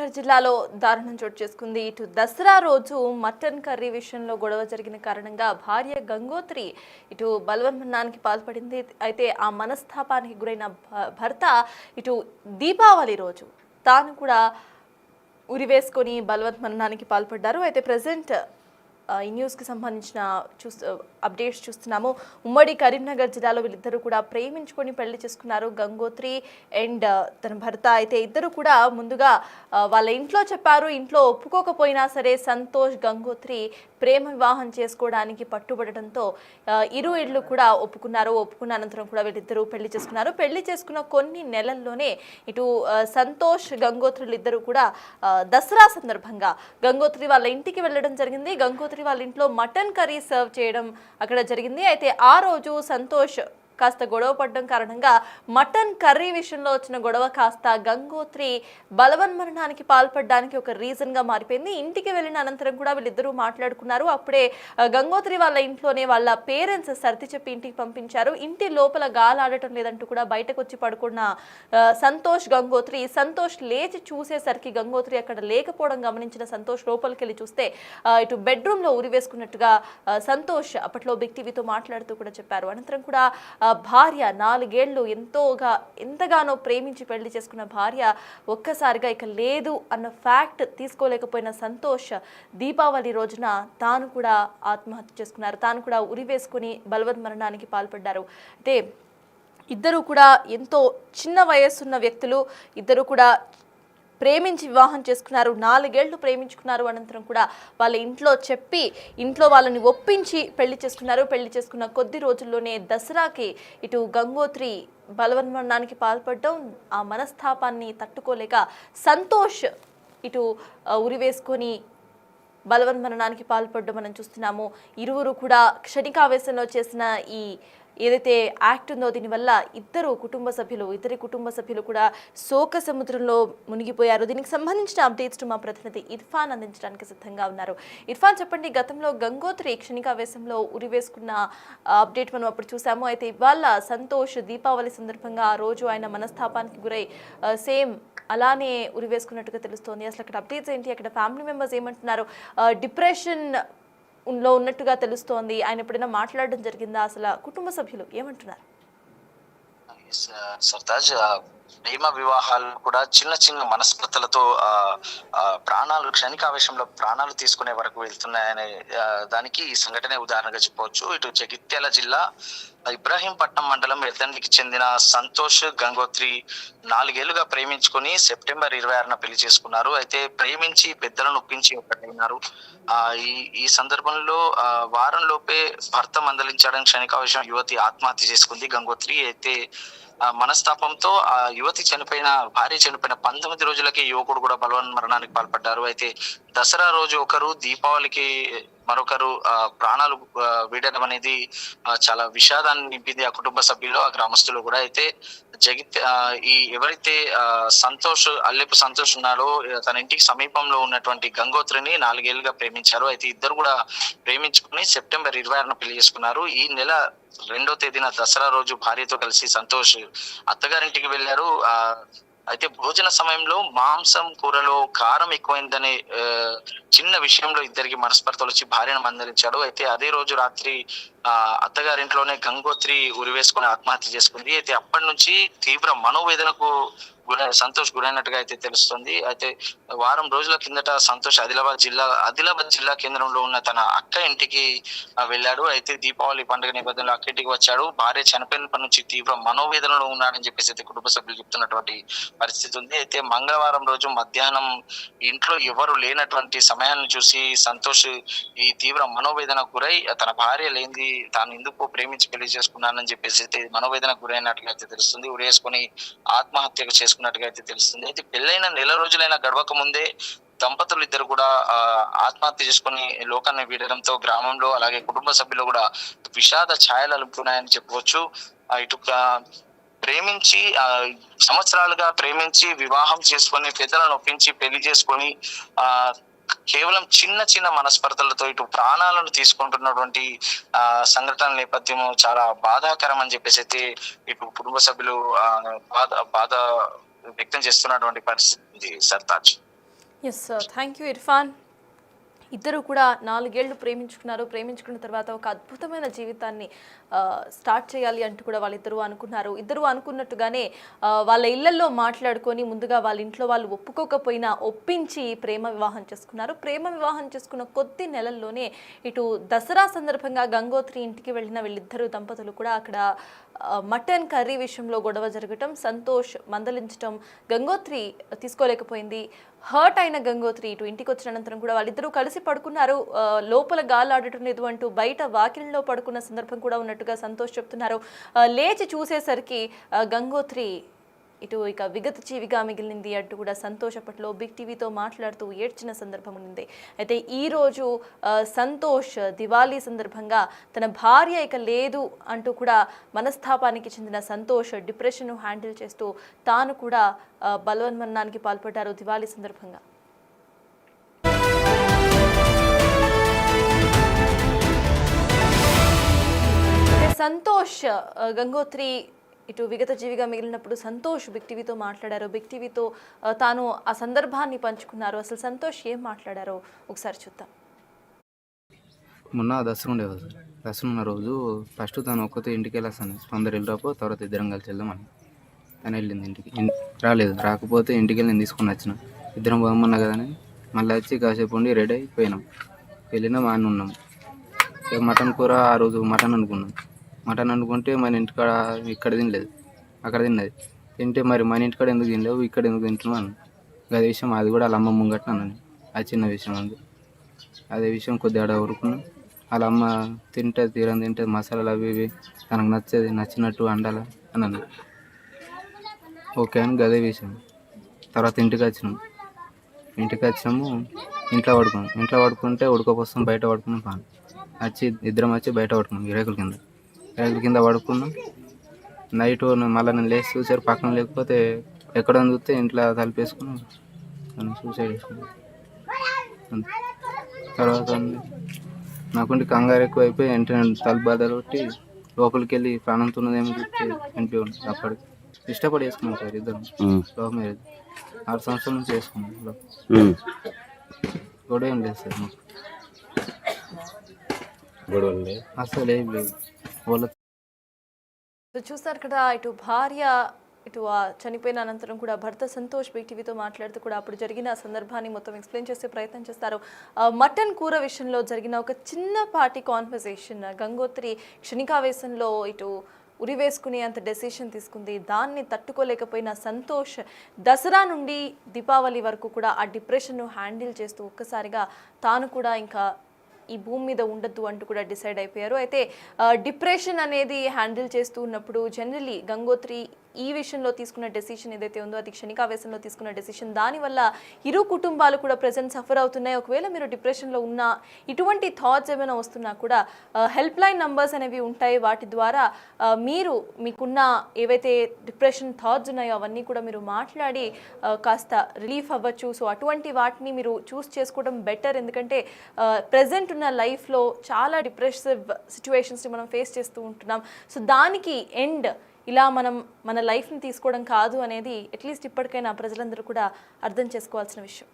కరీంనగర్ జిల్లాలో దారుణం చోటు చేసుకుంది. ఇటు దసరా రోజు మటన్ కర్రీ విషయంలో గొడవ జరిగిన కారణంగా భార్య గంగోత్రి ఇటు బలవన్మరణానికి పాల్పడింది. అయితే ఆ మనస్తాపానికి గురైన భర్త ఇటు దీపావళి రోజు తాను కూడా ఉరివేసుకొని బలవన్మరణానికి పాల్పడ్డారు. అయితే ప్రజెంట్ ఈ న్యూస్కి సంబంధించిన అప్డేట్స్ చూస్తున్నాము. ఉమ్మడి కరీంనగర్ జిల్లాలో వీళ్ళిద్దరూ కూడా ప్రేమించుకొని పెళ్లి చేసుకున్నారు, గంగోత్రి అండ్ తన భర్త. అయితే ఇద్దరు కూడా ముందుగా వాళ్ళ ఇంట్లో చెప్పారు. ఇంట్లో ఒప్పుకోకపోయినా సరే సంతోష్ గంగోత్రి ప్రేమ వివాహం చేసుకోవడానికి పట్టుబడటంతో ఇరు ఇళ్ళు కూడా ఒప్పుకున్న అనంతరం కూడా వీళ్ళిద్దరూ పెళ్లి చేసుకున్నారు. పెళ్లి చేసుకున్న కొన్ని నెలల్లోనే ఇటు సంతోష్ గంగోత్రులు ఇద్దరు కూడా దసరా సందర్భంగా గంగోత్రి వాళ్ళ ఇంటికి వెళ్ళడం జరిగింది. గంగోత్రి వాళ్ళ ఇంట్లో మటన్ కర్రీ సర్వ్ చేయడం అక్కడ జరిగింది. అయితే ఆ రోజు సంతోష్ కాస్త గొడవ పడడం కారణంగా మటన్ కర్రీ విషయంలో వచ్చిన గొడవ కాస్త గంగోత్రి బలవన్మరణానికి పాల్పడడానికి ఒక రీజన్గా మారిపోయింది. ఇంటికి వెళ్ళిన అనంతరం కూడా వీళ్ళిద్దరూ మాట్లాడుకున్నారు. అప్పుడే గంగోత్రి వాళ్ళ ఇంట్లోనే వాళ్ళ పేరెంట్స్ సర్ది చెప్పి ఇంటికి పంపించారు. ఇంటి లోపల గాలాడటం లేదంటూ కూడా బయటకు వచ్చి పడుకున్న సంతోష్ లేచి చూసేసరికి గంగోత్రి అక్కడ లేకపోవడం గమనించిన సంతోష్ లోపలికి వెళ్ళి చూస్తే ఇటు బెడ్రూమ్లో ఉరి వేసుకున్నట్టుగా సంతోష్ అప్పట్లో బిగ్ టీవీతో మాట్లాడుతూ కూడా చెప్పారు. అనంతరం కూడా భార్య 4 ఏళ్ళు ఎంతగానో ప్రేమించి పెళ్లి చేసుకున్న భార్య ఒక్కసారిగా ఇక లేదు అన్న ఫ్యాక్ట్ తీసుకోలేకపోయిన సంతోష్ దీపావళి రోజున తాను కూడా ఆత్మహత్య చేసుకున్నారు. తాను కూడా ఉరి వేసుకుని బలవన్మరణానికి పాల్పడ్డారు. అయితే ఇద్దరు కూడా ఎంతో చిన్న వయస్సున్న వ్యక్తులు, ఇద్దరు కూడా ప్రేమించి వివాహం చేసుకున్నారు. 4 ఏళ్ళు ప్రేమించుకున్నారు. అనంతరం కూడా వాళ్ళ ఇంట్లో చెప్పి ఇంట్లో వాళ్ళని ఒప్పించి పెళ్లి చేసుకున్నారు. పెళ్లి చేసుకున్న కొద్ది రోజుల్లోనే దసరాకి ఇటు గంగోత్రి బలవన్మరణానికి పాల్పడడం, ఆ మనస్తాపాన్ని తట్టుకోలేక సంతోష్ ఇటు ఉరి వేసుకొని బలవన్మరణానికి పాల్పడడం మనం చూస్తున్నాము. ఇరువురు కూడా క్షణికావేశంలో చేసిన ఈ ఏదైతే యాక్ట్ ఉందో దీనివల్ల ఇద్దరి కుటుంబ సభ్యులు కూడా శోక సముద్రంలో మునిగిపోయారు. దీనికి సంబంధించిన అప్డేట్స్ మా ప్రతినిధి ఇర్ఫాన్ అందించడానికి సిద్ధంగా ఉన్నారు. ఇర్ఫాన్, చెప్పండి, గతంలో గంగోత్రి క్షణికావేశంలో ఉరి వేసుకున్న అప్డేట్ మనం అప్పుడు చూసాము. అయితే ఇవాళ సంతోష్ దీపావళి సందర్భంగా ఆ రోజు ఆయన మనస్తాపానికి గురై సేమ్ అలానే ఉరి వేసుకున్నట్టుగా తెలుస్తోంది. అసలు అక్కడ అప్డేట్స్ ఏంటి? అక్కడ ఫ్యామిలీ మెంబర్స్ ఏమంటున్నారు? డిప్రెషన్ లో ఉన్నట్టుగా తెలుస్తోంది. ఆయన ఎప్పుడైనా మాట్లాడడం జరిగిందా? అసలు కుటుంబ సభ్యులు ఏమంటున్నారు? సర్తాజ్, ప్రేమ వివాహాలు కూడా చిన్న చిన్న మనస్పర్ధలతో ప్రాణాలు క్షణికావేశంలో ప్రాణాలు తీసుకునే వరకు వెళ్తున్నాయనే దానికి ఈ సంఘటనే ఉదాహరణగా చెప్పవచ్చు. ఇటు జగిత్యాల జిల్లా ఇబ్రాహీంపట్నం మండలం ఎద్దండికి చెందిన సంతోష్ గంగోత్రి 4 ఏళ్లుగా ప్రేమించుకుని సెప్టెంబర్ 26న పెళ్లి చేసుకున్నారు. అయితే ప్రేమించి పెద్దలను ఒప్పించి ఒకటైనారు. ఈ సందర్భంలో వారం లోపే భర్త మందలించాడని క్షణికావేశం యువతి ఆత్మహత్య చేసుకుంది. గంగోత్రి అయితే మనస్తాపంతో భార్య చనిపోయిన 19 రోజులకే యువకుడు కూడా బలవన్మరణానికి పాల్పడ్డారు. అయితే దసరా రోజు ఒకరు, దీపావళికి మరొకరు ప్రాణాలు వీడడం అనేది చాలా విషాదాన్ని నింపింది ఆ కుటుంబ సభ్యులు, ఆ గ్రామస్తులు కూడా. అయితే ఎవరైతే అల్లెపు సంతోష్ ఉన్నాడో తన ఇంటికి సమీపంలో ఉన్నటువంటి గంగోత్రిని 4 ఏళ్లుగా ప్రేమించారు. అయితే ఇద్దరు కూడా ప్రేమించుకుని సెప్టెంబర్ 26న పెళ్లి చేసుకున్నారు. ఈ నెల 2వ తేదీన దసరా రోజు భార్యతో కలిసి సంతోష్ అత్తగారింటికి వెళ్లారు. అయితే భోజన సమయంలో మాంసం కూరలో కారం ఎక్కువైందనే చిన్న విషయంలో ఇద్దరికి మనస్పర్ధలు వచ్చి భార్యను మందలించాడు. అయితే అదే రోజు రాత్రి అత్తగారింట్లోనే గంగోత్రి ఉరివేసుకుని ఆత్మహత్య చేసుకుంది. అయితే అప్పటి నుంచి తీవ్ర మనోవేదనకు సంతోష్ గురైనట్టుగా అయితే తెలుస్తుంది. అయితే వారం రోజుల కిందట సంతోష్ ఆదిలాబాద్ జిల్లా కేంద్రంలో ఉన్న తన అక్క ఇంటికి వెళ్ళాడు. అయితే దీపావళి పండుగ నేపథ్యంలో అక్క ఇంటికి వచ్చాడు. భార్య చనిపోయినప్పటి నుంచి తీవ్ర మనోవేదనలో ఉన్నాడని చెప్పేసి అయితే కుటుంబ సభ్యులు చెప్తున్నటువంటి పరిస్థితి ఉంది. అయితే మంగళవారం రోజు మధ్యాహ్నం ఇంట్లో ఎవరు లేనటువంటి సమయాన్ని చూసి సంతోష్ ఈ తీవ్ర మనోవేదనకు గురై తన భార్య లేనిది తాను ఎందుకు ప్రేమించి పెళ్లి చేసుకున్నానని చెప్పేసి అయితే మనోవేదనకు గురైనట్లుగా అయితే తెలుస్తుంది. ఉరేసుకొని ఆత్మహత్యకు చేసుకున్నట్టుగా అయితే తెలుస్తుంది. అయితే పెళ్ళైన నెల రోజులైన గడవక ముందే దంపతులు ఇద్దరు కూడా ఆత్మహత్య చేసుకుని లోకాన్ని వీడడంతో గ్రామంలో అలాగే కుటుంబ సభ్యులు కూడా విషాద ఛాయలు అలుపుతున్నాయని చెప్పవచ్చు. ఇటు సంవత్సరాలుగా ప్రేమించి వివాహం చేసుకొని పెద్దలను ఒప్పించి పెళ్లి చేసుకొని కేవలం చిన్న చిన్న మనస్పర్ధలతో ఇటు ప్రాణాలను తీసుకుంటున్నటువంటి సంఘటన నేపథ్యం చాలా బాధాకరం అని చెప్పేసి అయితే ఇటు కుటుంబ సభ్యులు బాధ వ్యక్తం చేస్తున్నటువంటి పరిస్థితి Sartaj. Yes, thank you Irfan. ఇద్దరు కూడా 4 ఏళ్ళు ప్రేమించుకున్న తర్వాత ఒక అద్భుతమైన జీవితాన్ని స్టార్ట్ చేయాలి అంటూ కూడా వాళ్ళిద్దరూ అనుకున్నారు. ఇద్దరు అనుకున్నట్టుగానే వాళ్ళ ఇళ్లల్లో మాట్లాడుకొని ముందుగా వాళ్ళ ఇంట్లో వాళ్ళు ఒప్పుకోకపోయినా ఒప్పించి ప్రేమ వివాహం చేసుకున్నారు. ప్రేమ వివాహం చేసుకున్న కొద్ది నెలల్లోనే ఇటు దసరా సందర్భంగా గంగోత్రి ఇంటికి వెళ్ళిన వీళ్ళిద్దరు దంపతులు కూడా అక్కడ మటన్ కర్రీ విషయంలో గొడవ జరగటం, సంతోష్ మందలించటం గంగోత్రి తీసుకోలేకపోయింది. హర్ట్ అయిన గంగోత్రి ఇటు ఇంటికి వచ్చిన అనంతరం కూడా వాళ్ళిద్దరూ కలిసి పడుకున్నారు. లోపల గాలాడటం లేదు అంటూ బయట వాకిలిలో పడుకున్న సందర్భం కూడా ఉన్నట్టుగా సంతోష్ చెప్తున్నారు. లేచి చూసేసరికి గంగోత్రి ఇటు ఇక విగత జీవిగా మిగిలింది అంటూ కూడా సంతోష్ అప్పట్లో బిగ్ టీవీతో మాట్లాడుతూ ఏడ్చిన సందర్భం ఉంది. అయితే ఈరోజు సంతోష్ దివాళీ సందర్భంగా తన భార్య ఇక లేదు అంటూ కూడా మనస్తాపానికి చెందిన సంతోష్ డిప్రెషన్ను హ్యాండిల్ చేస్తూ తాను కూడా బలవన్మరణానికి పాల్పడ్డారు దివాళీ సందర్భంగా. సంతోష్ గంగోత్రి ఇటు విగత జీవిగా మిగిలినప్పుడు సంతోష్ బిగ్ టీవీతో మాట్లాడారు. బిగ్ టీవీతో తాను ఆ సందర్భాన్ని పంచుకున్నారు. అసలు సంతోష్ ఏం మాట్లాడారో ఒకసారి చూద్దాం. మొన్న దసరా ఉండేది సార్. దసరా ఉన్న రోజు ఫస్ట్ తను ఒక్కతే ఇంటికి వెళ్ళాను. అందరు వెళ్ళిరాపో తర్వాత ఇద్దరం కలిసి వెళ్దామని తను వెళ్ళింది ఇంటికి. రాలేదు. రాకపోతే ఇంటికి వెళ్ళి నేను తీసుకొని వచ్చిన. ఇద్దరం పోమన్నా కదా అని మళ్ళీ వచ్చి కాసేపు ఉండి రెడీ అయిపోయినాం. వెళ్ళినా మా అన్న ఉన్నాం. ఇక మటన్ కూర ఆ రోజు మటన్ అనుకున్నాం. మటన్ అనుకుంటే మన ఇంటికాడ ఇక్కడ తినలేదు, అక్కడ తిన్నది. తింటే మరి మన ఇంటికాడ ఎందుకు తినలేవు, ఇక్కడ ఎందుకు తింటున్నావు అని అదే విషయం అది కూడా వాళ్ళ అమ్మ ముంగట్న అన్నాను. అది చిన్న విషయం అంది. అదే విషయం కొద్దిగా ఆడ ఊరుకున్నాం. వాళ్ళ అమ్మ తీరం తింటే మసాలాలు అవి ఇవి తనకు నచ్చినట్టు వండాలి అన్నాను. ఓకే అని అదే విషయం. తర్వాత ఇంటికి వచ్చినాము. ఇంట్లో పడుకుంటే ఉడకపోస్తాం బయట పడుకున్నాం. పాను ఇద్దరం వచ్చి బయట పడుకున్నాం. రేకుల కింద పడుకున్నాం. నైట్ మళ్ళీ నేను లేచి చూసారు పక్కన లేకపోతే ఎక్కడ చూస్తే ఇంట్లో తలిపేసుకుని నన్ను సూసైడ్ చేసుకున్నాను. తర్వాత నాకుండి కంగారు ఎక్కువ అయిపోయి వెంటనే తలుపు బద్దలు కొట్టి లోపలికి వెళ్ళి ప్రాణంతో ఉన్నదేమో చూస్తే చనిపోయి ఉంది. అప్పటికి ఇష్టపడి వేసుకున్నాం సార్ ఇద్దరం. లవ్ మ్యారేజ్ 6 సంవత్సరాల నుంచి వేసుకున్నాం. గొడవ ఏం లేదు సార్ మాకు. అసలు ఏం లేదు. చూస్తారు కదా, ఇటు భార్య ఇటు చనిపోయిన అనంతరం కూడా భర్త సంతోష్ బిగ్ టీవీతో మాట్లాడుతూ కూడా అప్పుడు జరిగిన సందర్భాన్ని మొత్తం ఎక్స్ప్లెయిన్ చేసే ప్రయత్నం చేస్తారు. మటన్ కూర విషయంలో జరిగిన ఒక చిన్నపాటి కాన్వర్సేషన్ గంగోత్రి క్షణికావేశంలో ఇటు ఉరివేసుకునే అంత డెసిషన్ తీసుకుంది. దాన్ని తట్టుకోలేకపోయిన సంతోష్ దసరా నుండి దీపావళి వరకు కూడా ఆ డిప్రెషన్ను హ్యాండిల్ చేస్తూ ఒక్కసారిగా తాను కూడా ఇంకా ఈ భూమి మీద ఉండద్దు అంటూ కూడా డిసైడ్ అయిపోయారు. అయితే డిప్రెషన్ అనేది హ్యాండిల్ చేస్తూ ఉన్నప్పుడు జనరలీ గంగోత్రి ఈ విషయంలో తీసుకున్న డెసిషన్ ఏదైతే ఉందో అది క్షణికావేశంలో తీసుకున్న డెసిషన్. దానివల్ల ఇరు కుటుంబాలు కూడా ప్రెజెంట్ సఫర్ అవుతున్నాయి. ఒకవేళ మీరు డిప్రెషన్లో ఉన్నా ఇటువంటి థాట్స్ ఏమైనా వస్తున్నా కూడా హెల్ప్ లైన్ నంబర్స్ అనేవి ఉంటాయి. వాటి ద్వారా మీరు మీకున్న ఏవైతే డిప్రెషన్ థాట్స్ ఉన్నాయో అవన్నీ కూడా మీరు మాట్లాడి కాస్త రిలీఫ్ అవ్వచ్చు. సో అటువంటి వాటిని మీరు చూస్ చేసుకోవడం బెటర్. ఎందుకంటే ప్రెజెంట్ ఉన్న లైఫ్లో చాలా డిప్రెసివ్ సిచ్యువేషన్స్ని మనం ఫేస్ చేస్తూ ఉంటున్నాం. సో దానికి ఎండ్ ఇలా మనం మన లైఫ్ని తీసుకోవడం కాదు అనేది అట్లీస్ట్ ఇప్పటికైనా ప్రజలందరూ కూడా అర్థం చేసుకోవాల్సిన విషయం.